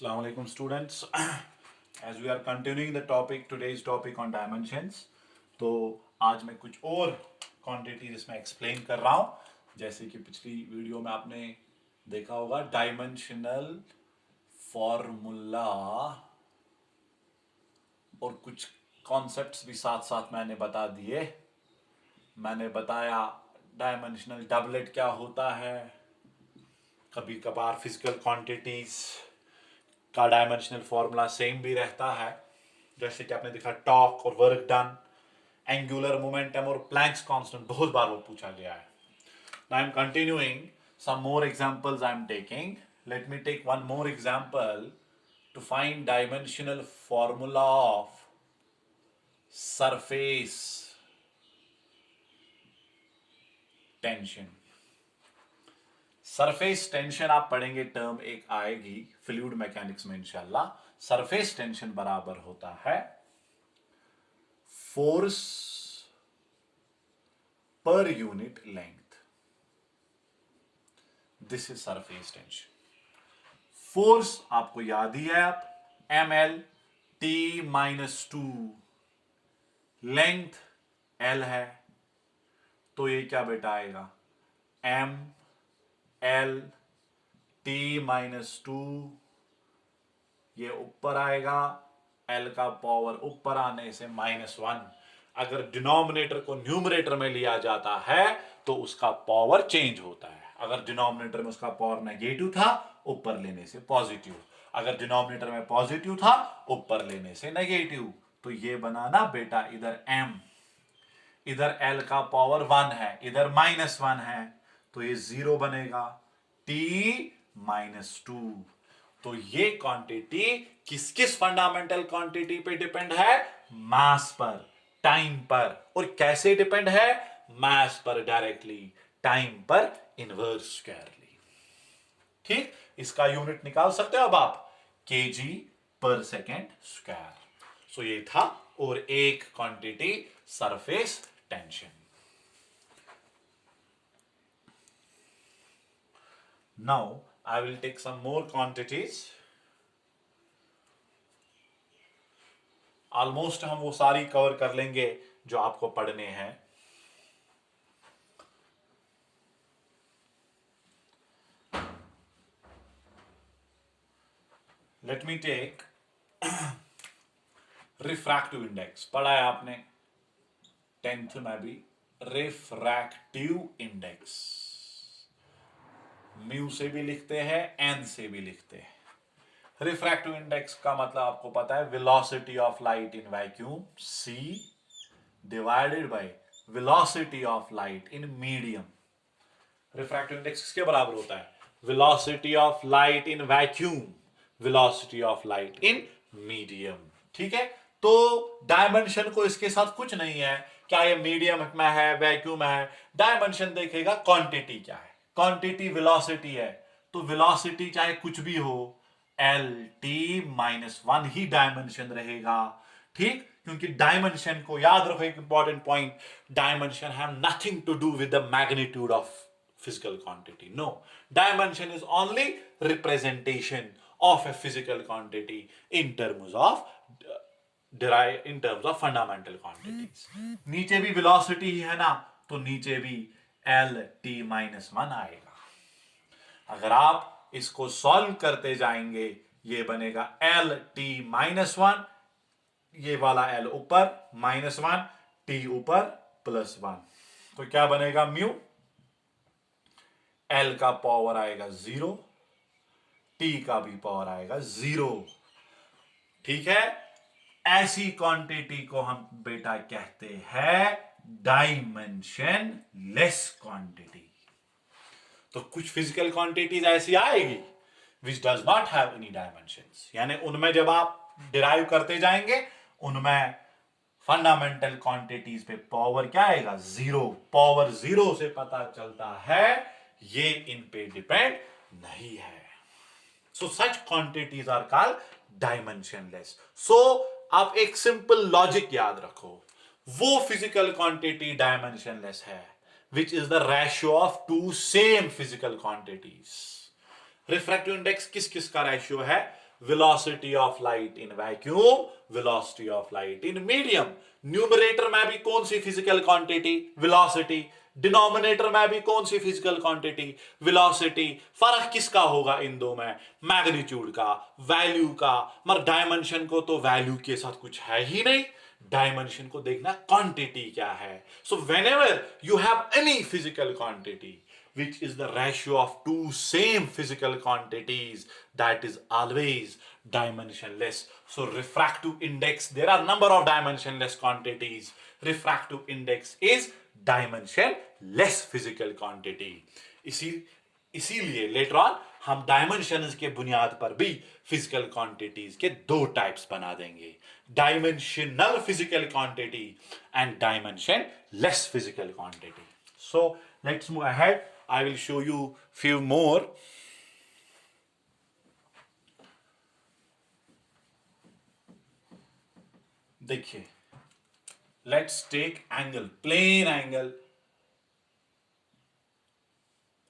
Assalamu alaikum students. As we are continuing the topic, today's topic on dimensions, तो आज मैं कुछ और क्वांटिटीज इसमें एक्सप्लेन कर रहा हूँ। जैसे कि पिछली वीडियो में आपने देखा होगा डायमेंशनल फॉर्मूला और कुछ कॉन्सेप्ट्स भी साथ साथ मैंने बता दिए। मैंने बताया डायमेंशनल डबलेट क्या होता है, कभी कभार फिजिकल क्वांटिटीज का डायमेंशनल फॉर्मूला सेम भी रहता है, जैसे कि आपने देखा टॉर्क और वर्क डन, एंगुलर मोमेंटम और प्लैंक्स कांस्टेंट बहुत बार वो पूछा गया है। Now I am continuing some more examples I am taking. Let me take one more example to find dimensional formula of surface tension. Surface tension आप पढ़ेंगे, term एक आएगी फ्लूइड मैकेनिक्स में इंशाल्लाह। सरफेस टेंशन बराबर होता है force per unit length. This is surface tension. Force आपको याद ही है, आप ml t-2, लेंथ l है, तो ये क्या बेटा आएगा m l t-2, ये ऊपर आएगा, l का पावर ऊपर आने से -1। अगर डिनोमिनेटर को न्यूमरेटर में लिया जाता है तो उसका पावर चेंज होता है। अगर डिनोमिनेटर में उसका पावर नेगेटिव था, ऊपर लेने से पॉजिटिव। अगर डिनोमिनेटर में पॉजिटिव था, ऊपर लेने से नेगेटिव। तो ये बना ना बेटा, इधर m, इधर l का पावर 1 है, इधर -1 है, तो ये 0 बनेगा, t-2। तो ये क्वांटिटी किस किस फंडामेंटल क्वांटिटी पे डिपेंड है? मास पर, टाइम पर। और कैसे डिपेंड है? मास पर डायरेक्टली, टाइम पर इनवर्स स्क्वायरली। ठीक, इसका यूनिट निकाल सकते हो अब आप, kg पर सेकेंड स्क्वायर। सो ये था और एक quantity surface tension. Now I will take some more quantities. Almost हम वो सारी कवर कर लेंगे जो आपको पढ़ने हैं। Let me take refractive index. पढ़ा है आपने 10th में भी, रिफ्रैक्टिव इंडेक्स म्यू से भी लिखते हैं, एन से भी लिखते हैं। रिफ्रैक्टिव इंडेक्स का मतलब आपको पता है, velocity of light in vacuum c divided by velocity of light in medium. Refractive index किसके बराबर होता है? Velocity of light in vacuum, velocity of light in medium. ठीक है, तो डायमेंशन को इसके साथ कुछ नहीं है, क्या ये मीडियम में है, वैक्यूम में है। डायमेंशन देखेगा क्वांटिटी क्या है, क्वांटिटी वेलोसिटी है, तो वेलोसिटी चाहे कुछ भी हो, LT-1 ही डायमेंशन रहेगा। ठीक, क्योंकि डायमेंशन को याद रखो, एक important point, dimension have nothing to do with the magnitude of physical quantity. No, dimension is only representation of a physical quantity in terms of in terms of fundamental quantities. नीचे भी velocity ही है ना, तो नीचे भी LT-1 आएगा। अगर आप इसको सॉल्व करते जाएंगे, ये बनेगा LT-1, ये वाला L ऊपर -1, T ऊपर +1, तो क्या बनेगा म्यू, L का पावर आएगा 0, T का भी पावर आएगा 0। ठीक है, ऐसी क्वांटिटी को हम बेटा कहते हैं डायमेंशन लेस क्वांटिटी। तो कुछ फिजिकल क्वांटिटीज ऐसी आएगी which does not have any dimensions, यानी उनमें जब आप डिराइव करते जाएंगे, उनमें फंडामेंटल क्वांटिटीज पे पावर क्या आएगा? 0। पावर 0 से पता चलता है ये इन पे डिपेंड नहीं है। सो सच क्वांटिटीज आर कॉल्ड डायमेंशनलेस। सो आप एक सिंपल लॉजिक याद रखो, वो फिजिकल क्वांटिटी डायमेंशनलेस है which is the ratio of two same physical quantities. Refractive index किस किस का रेशियो है? velocity of light in vacuum, velocity of light in medium. Numerator में भी कौन सी फिजिकल क्वांटिटी? वेलोसिटी. डिनोमिनेटर में भी कौन सी फिजिकल क्वांटिटी? वेलोसिटी. फर्क किसका होगा इन दो में? मैग्नीट्यूड का, वैल्यू का. मगर डायमेंशन को तो वैल्यू के साथ कुछ है ही नहीं. डायमेंशन को देखना क्वांटिटी क्या है. So whenever you have any physical quantity which is the ratio of two same physical quantities, that is always dimensionless. So refractive index, there are number of dimensionless quantities. Refractive index is dimensionless physical quantity. इसीलिए later on हम dimensions के बुनियाद पर भी physical quantities के दो types बना देंगे, dimensional physical quantity and dimension less physical quantity. So let's move ahead. I will show you few more. देखिए, let's take angle, plane angle.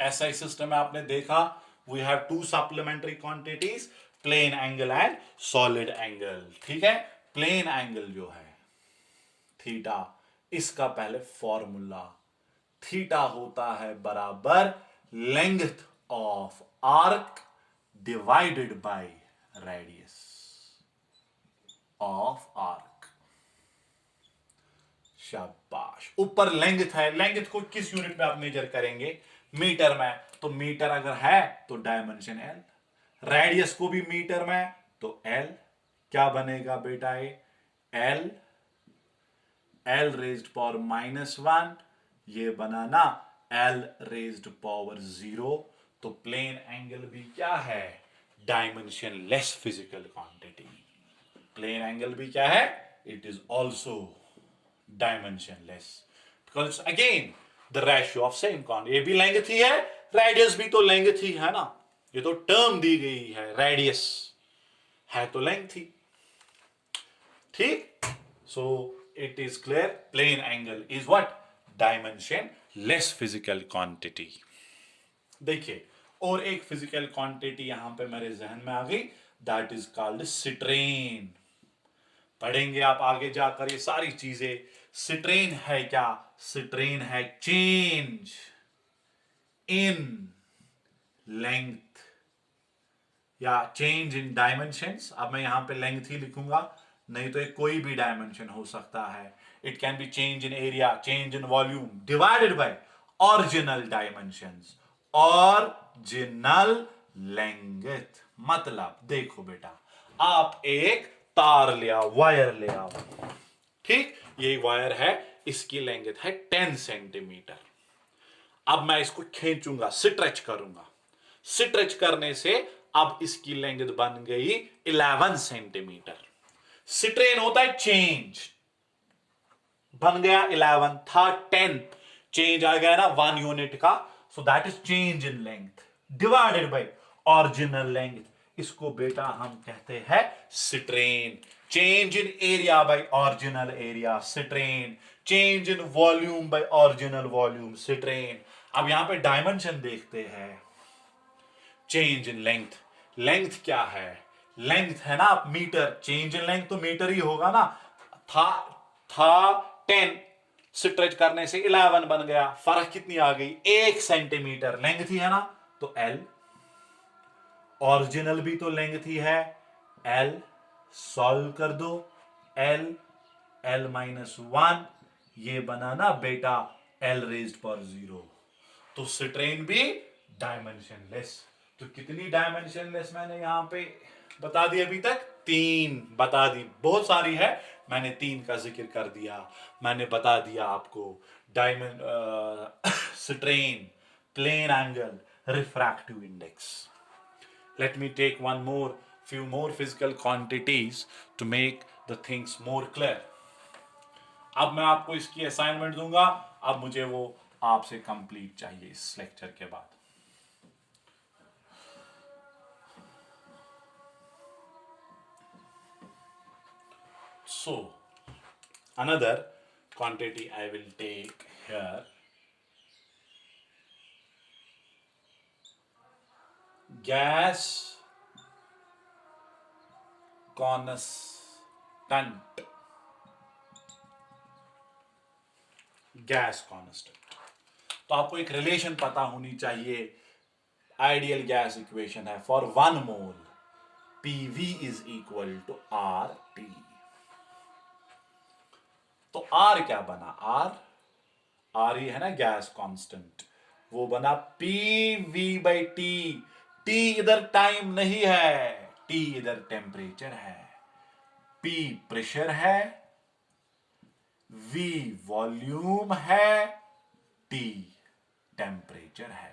SI system में आपने देखा, we have two supplementary quantities, plane angle and solid angle. ठीक है, plane angle जो है theta, इसका पहले फॉर्मूला, थीटा होता है बराबर length of arc divided by radius of arc. शाबाश. ऊपर लेंथ है, लेंथ को किस यूनिट में आप मेजर करेंगे? मीटर में. तो मीटर अगर है तो डायमेंशन एल, रेडियस को भी मीटर में तो एल. क्या बनेगा बेटा? एल एल रेज्ड पावर -1, ये बना ना एल रेज्ड पावर 0. तो प्लेन एंगल भी क्या है? Dimensionless physical quantity. Plane angle भी क्या है? It is also dimensionless, because again the ratio of same quantity. ये भी लेंथ ही है, रेडियस भी तो लेंथ ही है ना. ये तो टर्म दी गई है, रेडियस है तो लेंथ ही. ठीक. So it is clear, plane angle is what? Dimensionless physical quantity. देखिए, और एक फिजिकल क्वांटिटी यहां पे मेरे जहन में आ गई, दैट इज कॉल्ड स्ट्रेन. पढ़ेंगे आप आगे जाकर ये सारी चीजें. स्ट्रेन है क्या? स्ट्रेन है चेंज इन लेंथ या चेंज इन डायमेंशंस. अब मैं यहां पे लेंथ ही लिखूंगा, नहीं तो एक कोई भी डायमेंशन हो सकता है. It can be change in area, change in volume divided by original dimensions, original length. मतलब देखो बेटा, आप एक तार ले आओ, वायर ले आओ. ठीक, ये वायर है, इसकी लेंथ है 10 सेंटीमीटर. अब मैं इसको खींचूंगा, स्ट्रेच करूंगा. स्ट्रेच करने से अब इसकी लेंथ बन गई 11 सेंटीमीटर. स्ट्रेन होता है चेंज, बन गया 11, था 10, चेंज आ गया ना 1 यूनिट का. So that is change in length divided by original length. इसको बेटा हम कहते हैं strain. Change in area bye original area, strain. Change in volume by original volume, strain. अब यहां पे डायमेंशन देखते हैं. चेंज इन लेंथ, लेंथ क्या है? लेंथ है ना मीटर, चेंज इन लेंथ तो मीटर ही होगा ना. था 10, स्ट्रेच करने से 11 बन गया. फर्क कितनी आ गई? 1 सेंटीमीटर. लेंथ ही है ना, तो एल. ओरिजिनल भी तो लेंथ ही है, एल. सॉल्व कर दो, एल एल -1, ये बना ना बेटा एल रेज्ड पावर 0. तो स्ट्रेन भी डायमेंशनलेस. तो कितनी डायमेंशनलेस मैंने यहां पे बता दी अभी तक? 3 बता दी. बहुत सारी है, मैंने 3 का जिक्र कर दिया. मैंने बता दिया आपको strain, plane angle, refractive index. Let me take few more physical quantities to make the things more clear. अब मैं आपको इसकी असाइनमेंट दूंगा. अब मुझे वो आपसे कंप्लीट चाहिए इस लेक्चर के बाद. So, another quantity I will take here. Gas constant, gas constant. तो आपको एक रिलेशन पता होनी चाहिए। आइडियल गैस इक्वेशन है for 1 mole PV is equal to RT। तो R क्या बना? R ही है ना गैस कांस्टेंट, वो बना PV/T। T इधर टाइम नहीं है, T इधर टेम्परेचर है। P प्रेशर है, V वॉल्यूम है, T टेम्परेचर है।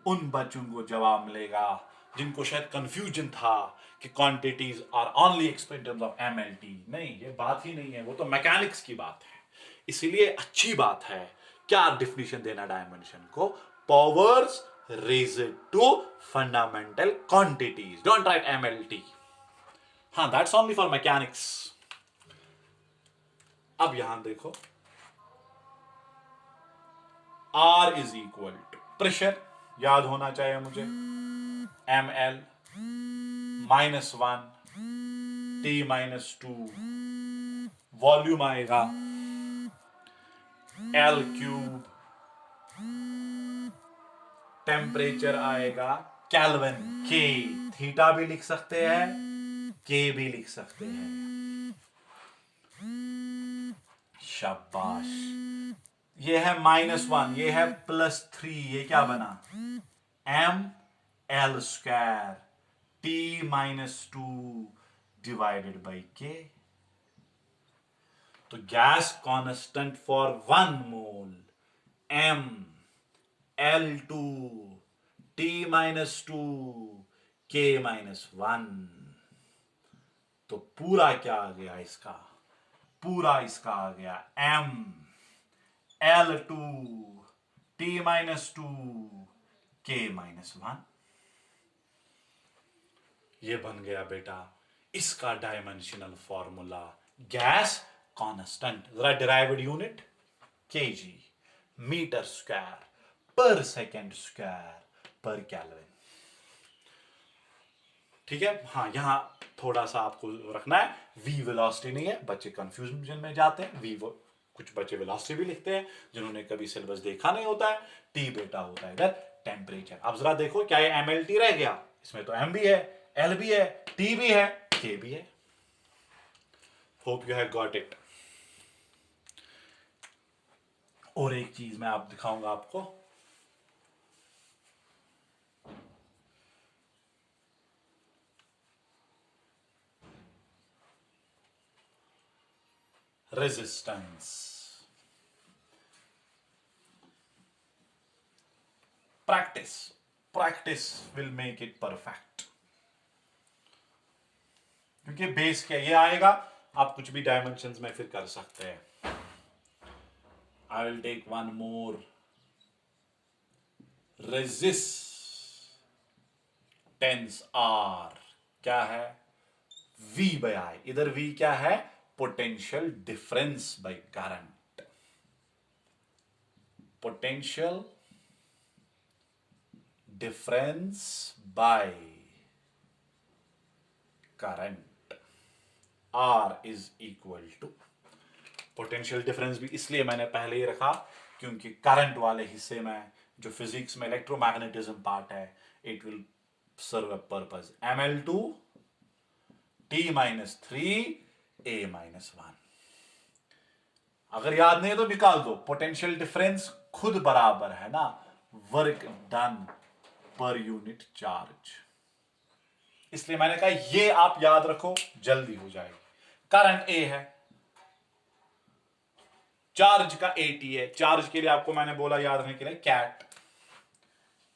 उन बच्चों को जवाब मिलेगा जिनको शायद कंफ्यूजन था कि quantities are only expressed in terms of MLT। नहीं, ये बात ही नहीं है, वो तो मैकेनिक्स की बात है। इसीलिए अच्छी बात है क्या डिफिनेशन देना डायमेंशन को, powers raised to fundamental quantities, don't write MLT। हाँ, दैट्स ओनली फॉर मैकेनिक्स। अब यहां देखो, R is equal to pressure, याद होना चाहिए मुझे, ML -1 T-2, वॉल्यूम आएगा L3, टेम्परेचर आएगा केल्विन K। थीटा भी लिख सकते हैं, K भी लिख सकते हैं। शाबाश। ये है -1, ये है +3, ये क्या बना? ML² T-2 divided by K। तो gas constant for 1 mole ML2 T-2 K-1। तो पूरा क्या आ गया इसका? पूरा इसका आ गया ML2 T-2 K-1। ये बन गया बेटा इसका डायमेंशनल फॉर्मूला, गैस कांस्टेंट। जरा derived unit kg, metre square per second square per kelvin. ठीक है। हाँ, यहां थोड़ा सा आपको रखना है, v वेलोसिटी नहीं है, बच्चे कंफ्यूजन में जाते हैं। v कुछ बच्चे वेलोसिटी भी लिखते हैं जिन्होंने कभी सिलेबस देखा नहीं होता है। t बेटा होता है इधर टेम्परेचर। अब जरा देखो, क्या ये MLT रह गया? इसमें तो M भी है, L भी है, T भी है, K भी है। Hope you have got it. और एक चीज मैं आप दिखाऊंगा आपको, resistance. Practice practice will make it perfect. क्योंकि बेस क्या ये आएगा, आप कुछ भी डायमेंशंस में फिर कर सकते हैं। I will take one more resistance R क्या है? V/I। इधर V क्या है? Potential difference by current. Potential difference by current. R is equal to, potential difference भी इसलिए मैंने पहले ही रखा क्योंकि करंट वाले हिस्से में जो फिजिक्स में इलेक्ट्रोमैग्नेटिज्म पार्ट है, it will serve a purpose. ML2 T-3 A-1। अगर याद नहीं है तो निकाल दो, पोटेंशियल डिफरेंस खुद बराबर है ना work done per unit charge. इसलिए मैंने कहा ये आप याद रखो, जल्दी हो जाएगी। करंट A है, चार्ज का AT है। चार्ज के लिए आपको मैंने बोला याद रखने के लिए कैट।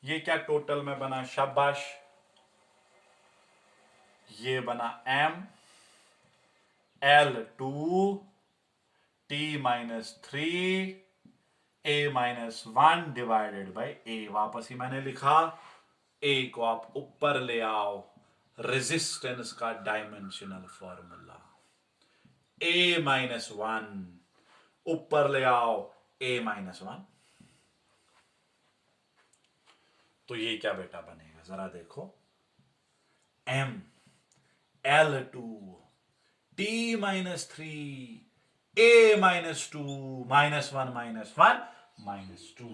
ये क्या टोटल में बना? शाबाश, ये बना ML2 T-3 A-1 divided by A। वापस ही मैंने लिखा, A को आप ऊपर ले आओ, रेजिस्टेंस का डायमेंशनल फॉर्मूला A-1 ऊपर ले आओ A-1। तो ये क्या बेटा बनेगा? जरा देखो, L2, T minus 3, A minus 2, minus 1, minus 1, minus 2.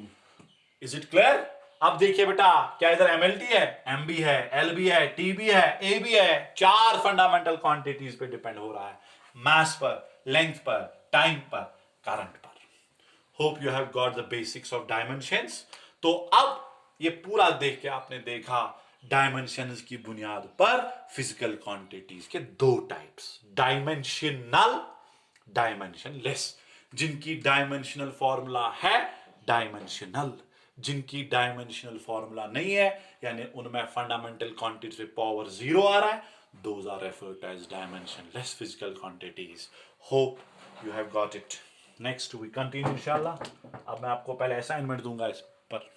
Is it clear? अब देखिए बेटा, क्या इधर MLT है, M भी है, L भी है, T भी है, A भी है, चार फंडामेंटल क्वांटिटीज पे डिपेंड हो रहा है, मास पर, लेंथ पर, टाइम पर, करंट पर. Hope you have got the basics of dimensions. तो अब ये पूरा देख के आपने देखा डायमेंशंस की बुनियाद पर फिजिकल क्वांटिटीज के दो टाइप्स, डायमेंशनल, डायमेंशनलेस. जिनकी डायमेंशनल फॉर्मूला है डायमेंशनल, जिनकी डायमेंशनल फॉर्मूला नहीं है, यानी उनमें फंडामेंटल क्वांटिटी पे पावर जीरो आ रहा है, those are referred as dimensionless physical quantities. Hope you have got it. Next we continue इंशाल्लाह. अब मैं आपको पहले असाइनमेंट दूंगा इस पर.